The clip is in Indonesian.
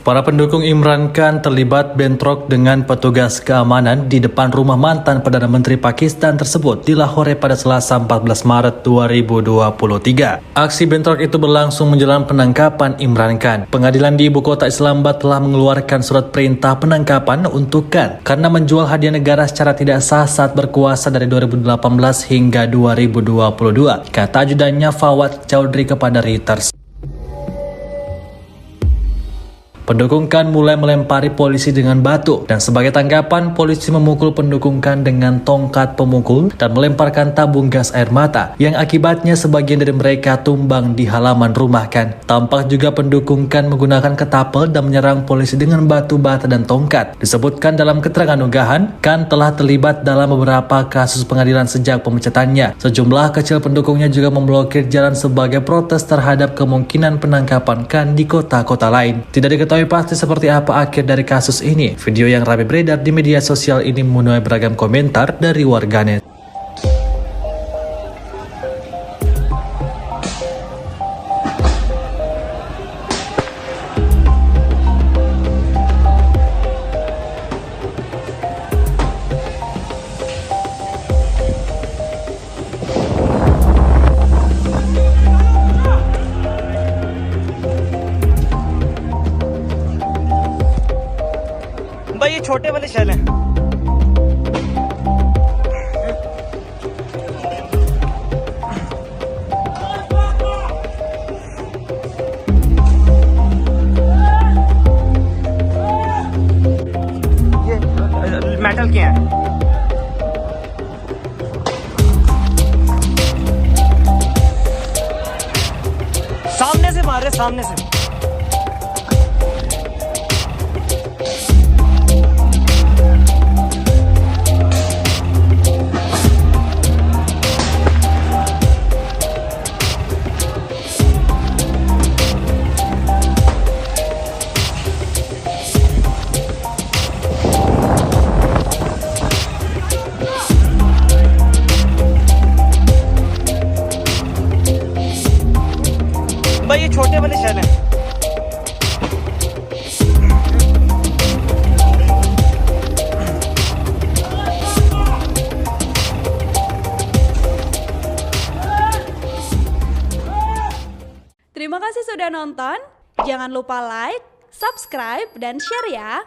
Para pendukung Imran Khan terlibat bentrok dengan petugas keamanan di depan rumah mantan Perdana Menteri Pakistan tersebut di Lahore pada Selasa 14 Maret 2023. Aksi bentrok itu berlangsung menjelang penangkapan Imran Khan. Pengadilan di ibu kota Islamabad telah mengeluarkan surat perintah penangkapan untuk Khan karena menjual hadiah negara secara tidak sah saat berkuasa dari 2018 hingga 2022, kata ajudannya Fawad Chaudhry kepada Reuters. Pendukung Khan mulai melempari polisi dengan batu dan sebagai tanggapan polisi memukul pendukung Khan dengan tongkat pemukul dan melemparkan tabung gas air mata yang akibatnya sebagian dari mereka tumbang di halaman rumah Khan. Tampak juga pendukung Khan menggunakan ketapel dan menyerang polisi dengan batu bata dan tongkat. Disebutkan dalam keterangan unggahan, Khan telah terlibat dalam beberapa kasus pengadilan sejak pemecatannya. Sejumlah kecil pendukungnya juga memblokir jalan sebagai protes terhadap kemungkinan penangkapan Khan di kota-kota lain. Tidak diketahui pasti seperti apa akhir dari kasus ini. Video yang ramai beredar di media sosial ini menuai beragam komentar dari warganet. भाई ये छोटे वाले शैल हैं। ये मेटल के हैं। सामने से मार रहे, सामने से। भाई ये छोटे वाले शैल हैं। Terima kasih sudah nonton. Jangan lupa like, subscribe, dan share ya.